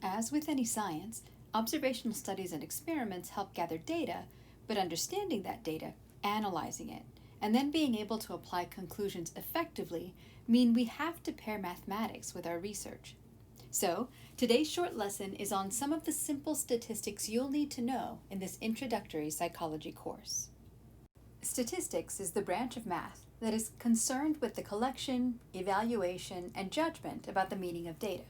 As with any science, observational studies and experiments help gather data, but understanding that data, analyzing it, and then being able to apply conclusions effectively mean we have to pair mathematics with our research. So, today's short lesson is on some of the simple statistics you'll need to know in this introductory psychology course. Statistics is the branch of math that is concerned with the collection, evaluation, and judgment about the meaning of data.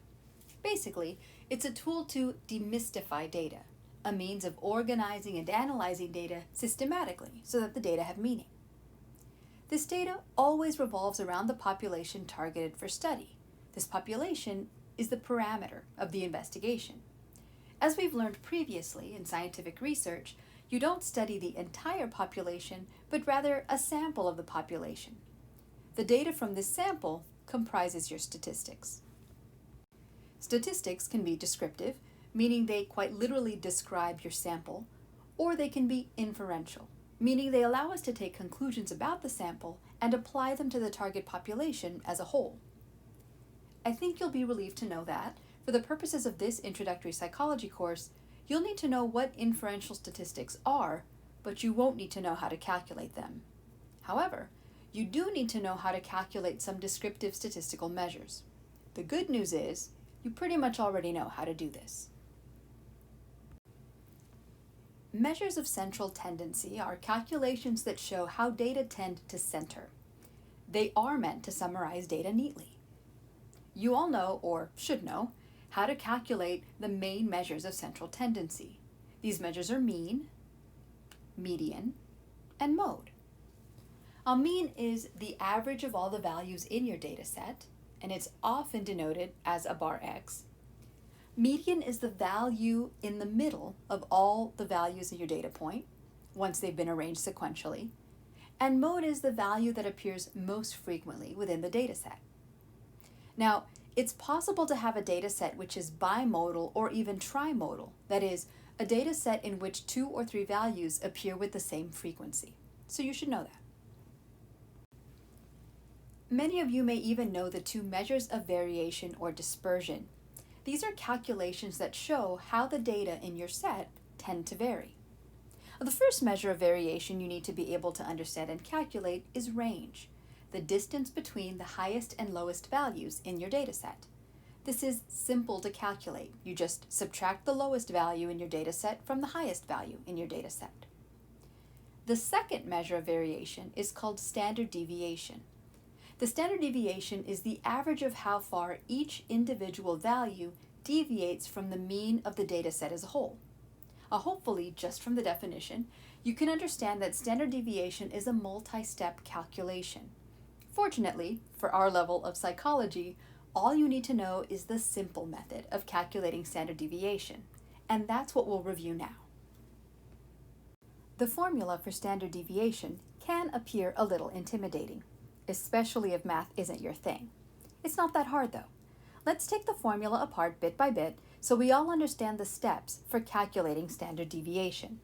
Basically, it's a tool to demystify data, a means of organizing and analyzing data systematically so that the data have meaning. This data always revolves around the population targeted for study. This population is the parameter of the investigation. As we've learned previously in scientific research, you don't study the entire population, but rather a sample of the population. The data from this sample comprises your statistics. Statistics can be descriptive, meaning they quite literally describe your sample, or they can be inferential, meaning they allow us to take conclusions about the sample and apply them to the target population as a whole. I think you'll be relieved to know that, for the purposes of this introductory psychology course, you'll need to know what inferential statistics are, but you won't need to know how to calculate them. However, you do need to know how to calculate some descriptive statistical measures. The good news is, you pretty much already know how to do this. Measures of central tendency are calculations that show how data tend to center. They are meant to summarize data neatly. You all know, or should know, how to calculate the main measures of central tendency. These measures are mean, median, and mode. A mean is the average of all the values in your data set, and it's often denoted as a bar X. Median is the value in the middle of all the values in your data point, once they've been arranged sequentially, and mode is the value that appears most frequently within the data set. Now, it's possible to have a data set which is bimodal or even trimodal, that is, a data set in which 2 or 3 values appear with the same frequency. So you should know that. Many of you may even know the 2 measures of variation or dispersion. These are calculations that show how the data in your set tend to vary. The first measure of variation you need to be able to understand and calculate is range, the distance between the highest and lowest values in your data set. This is simple to calculate. You just subtract the lowest value in your data set from the highest value in your data set. The second measure of variation is called standard deviation. The standard deviation is the average of how far each individual value deviates from the mean of the data set as a whole. Hopefully, just from the definition, you can understand that standard deviation is a multi-step calculation. Fortunately, for our level of psychology, all you need to know is the simple method of calculating standard deviation, and that's what we'll review now. The formula for standard deviation can appear a little intimidating, especially if math isn't your thing. It's not that hard though. Let's take the formula apart bit by bit so we all understand the steps for calculating standard deviation.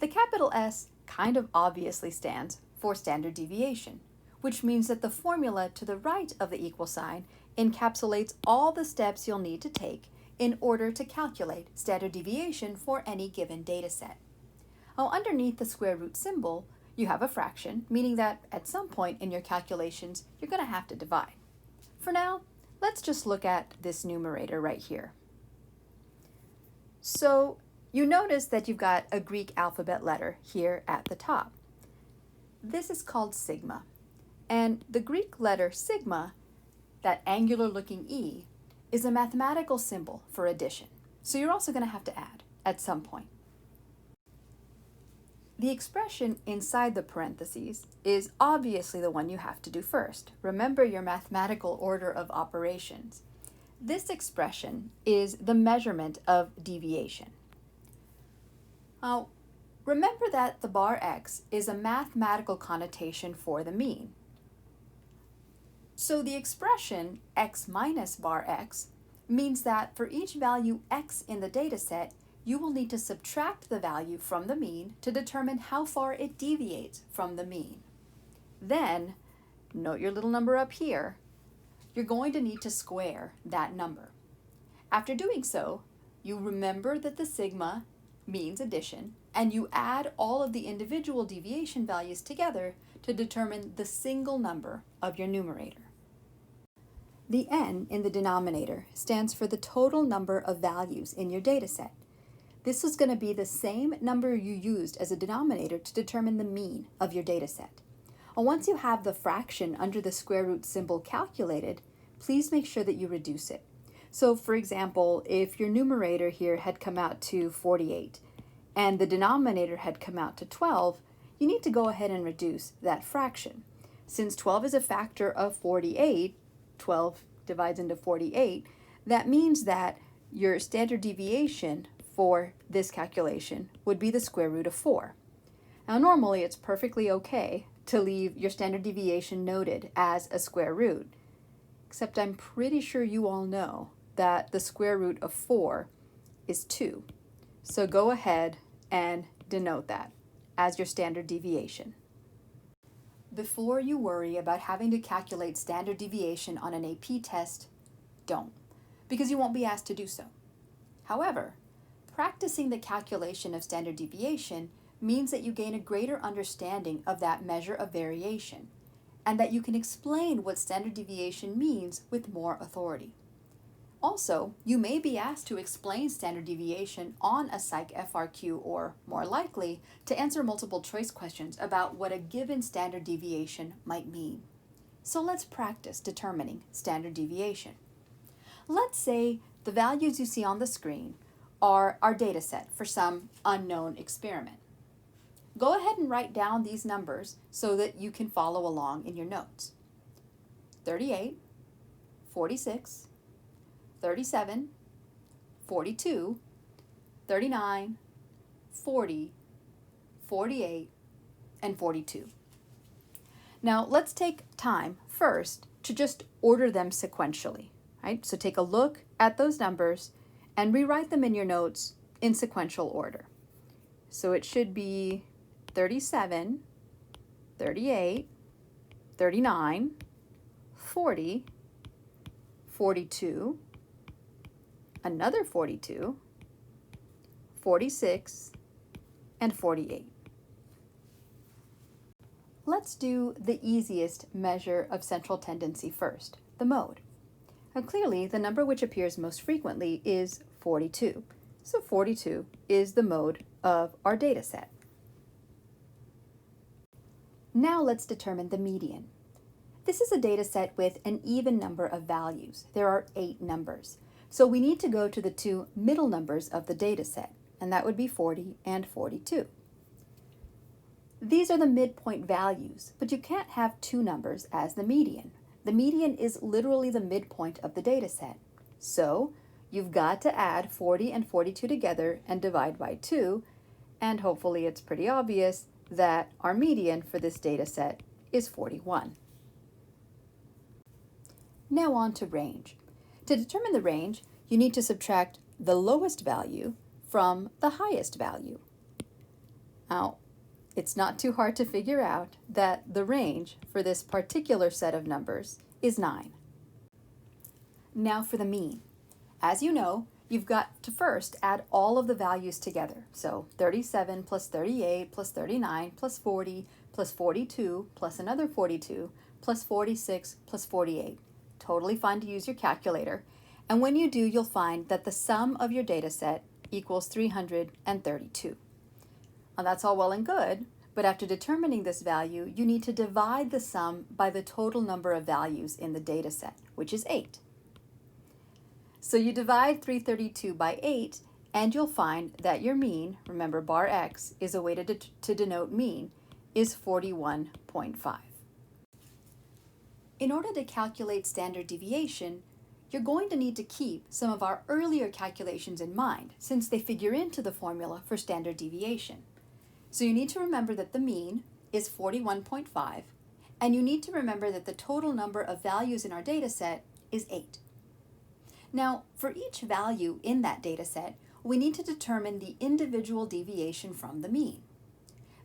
The capital S kind of obviously stands for standard deviation, which means that the formula to the right of the equal sign encapsulates all the steps you'll need to take in order to calculate standard deviation for any given data set. Underneath the square root symbol, you have a fraction, meaning that at some point in your calculations, you're going to have to divide. For now, let's just look at this numerator right here. So you notice that you've got a Greek alphabet letter here at the top. This is called sigma. And the Greek letter sigma, that angular-looking E, is a mathematical symbol for addition. So you're also going to have to add at some point. The expression inside the parentheses is obviously the one you have to do first. Remember your mathematical order of operations. This expression is the measurement of deviation. Now, remember that the bar X is a mathematical connotation for the mean. So the expression X minus bar X means that for each value X in the data set, you will need to subtract the value from the mean to determine how far it deviates from the mean. Then, note your little number up here, you're going to need to square that number. After doing so, you remember that the sigma means addition, and you add all of the individual deviation values together to determine the single number of your numerator. The n in the denominator stands for the total number of values in your dataset. This is going to be the same number you used as a denominator to determine the mean of your dataset. And once you have the fraction under the square root symbol calculated, please make sure that you reduce it. So for example, if your numerator here had come out to 48 and the denominator had come out to 12, you need to go ahead and reduce that fraction. Since 12 is a factor of 48, 12 divides into 48, that means that your standard deviation for this calculation would be the square root of 4. Now normally it's perfectly okay to leave your standard deviation noted as a square root, except I'm pretty sure you all know that the square root of 4 is 2. So go ahead and denote that as your standard deviation. Before you worry about having to calculate standard deviation on an AP test, don't, because you won't be asked to do so. However, practicing the calculation of standard deviation means that you gain a greater understanding of that measure of variation, and that you can explain what standard deviation means with more authority. Also, you may be asked to explain standard deviation on a Psych FRQ, or more likely, to answer multiple choice questions about what a given standard deviation might mean. So let's practice determining standard deviation. Let's say the values you see on the screen are our data set for some unknown experiment. Go ahead and write down these numbers so that you can follow along in your notes. 38, 46, 37, 42, 39, 40, 48, and 42. Now let's take time first to just order them sequentially, right? So take a look at those numbers and rewrite them in your notes in sequential order. So it should be 37, 38, 39, 40, 42, another 42, 46, and 48. Let's do the easiest measure of central tendency first, the mode. Now clearly, the number which appears most frequently is 42. So 42 is the mode of our data set. Now let's determine the median. This is a data set with an even number of values. There are 8 numbers. So we need to go to the 2 middle numbers of the data set, and that would be 40 and 42. These are the midpoint values, but you can't have 2 numbers as the median. The median is literally the midpoint of the data set. So you've got to add 40 and 42 together and divide by 2, and hopefully it's pretty obvious that our median for this data set is 41. Now on to range. To determine the range, you need to subtract the lowest value from the highest value. Now, it's not too hard to figure out that the range for this particular set of numbers is 9. Now for the mean. As you know, you've got to first add all of the values together. So 37 plus 38 plus 39 plus 40 plus 42 plus another 42 plus 46 plus 48. Totally fine to use your calculator. And when you do, you'll find that the sum of your data set equals 332. Now that's all well and good, but after determining this value, you need to divide the sum by the total number of values in the data set, which is 8. So you divide 332 by 8, and you'll find that your mean, remember bar x is a way to denote mean, is 41.5. In order to calculate standard deviation, you're going to need to keep some of our earlier calculations in mind, since they figure into the formula for standard deviation. So you need to remember that the mean is 41.5, and you need to remember that the total number of values in our data set is 8. Now, for each value in that data set, we need to determine the individual deviation from the mean.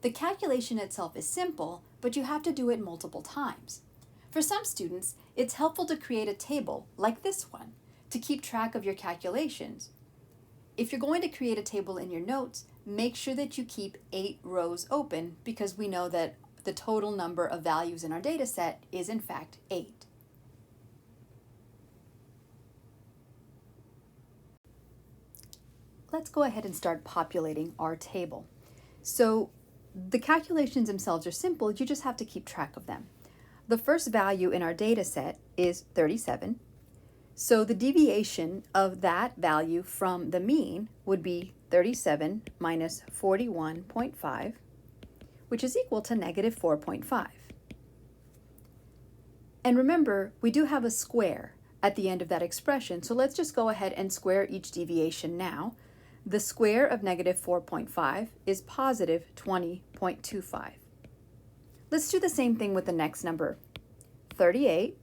The calculation itself is simple, but you have to do it multiple times. For some students, it's helpful to create a table like this one to keep track of your calculations. If you're going to create a table in your notes, make sure that you keep 8 rows open because we know that the total number of values in our data set is in fact 8. Let's go ahead and start populating our table. So the calculations themselves are simple, you just have to keep track of them. The first value in our data set is 37. So the deviation of that value from the mean would be 37 minus 41.5, which is equal to negative 4.5. And remember, we do have a square at the end of that expression, so let's just go ahead and square each deviation now. The square of negative 4.5 is positive 20.25. Let's do the same thing with the next number, 38.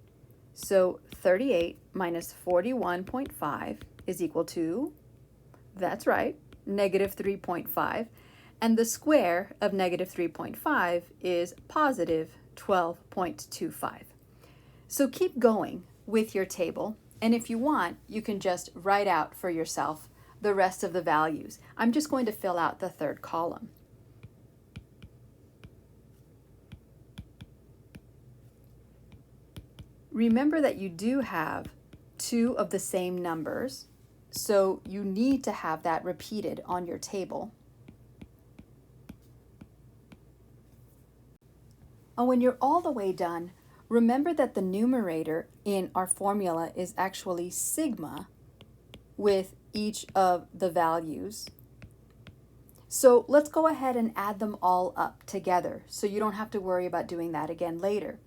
So 38 minus 41.5 is equal to, that's right, negative 3.5. And the square of negative 3.5 is positive 12.25. So keep going with your table, and if you want, you can just write out for yourself the rest of the values. I'm just going to fill out the third column. Remember that you do have 2 of the same numbers, so you need to have that repeated on your table. And when you're all the way done, remember that the numerator in our formula is actually sigma with each of the values. So let's go ahead and add them all up together so you don't have to worry about doing that again later.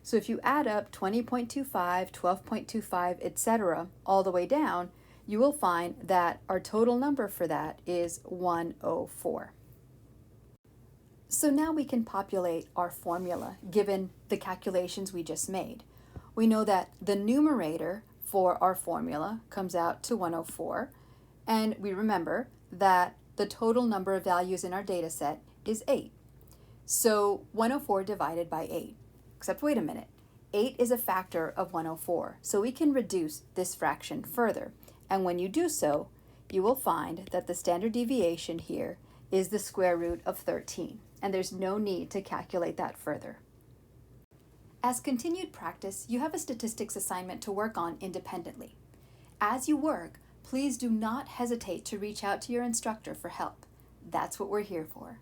So if you add up 20.25, 12.25, etc., all the way down, you will find that our total number for that is 104. So now we can populate our formula given the calculations we just made. We know that the numerator for our formula comes out to 104, and we remember that the total number of values in our data set is 8. So 104 divided by 8. Except wait a minute, 8 is a factor of 104, so we can reduce this fraction further. And when you do so, you will find that the standard deviation here is the square root of 13, and there's no need to calculate that further. As continued practice, you have a statistics assignment to work on independently. As you work, please do not hesitate to reach out to your instructor for help. That's what we're here for.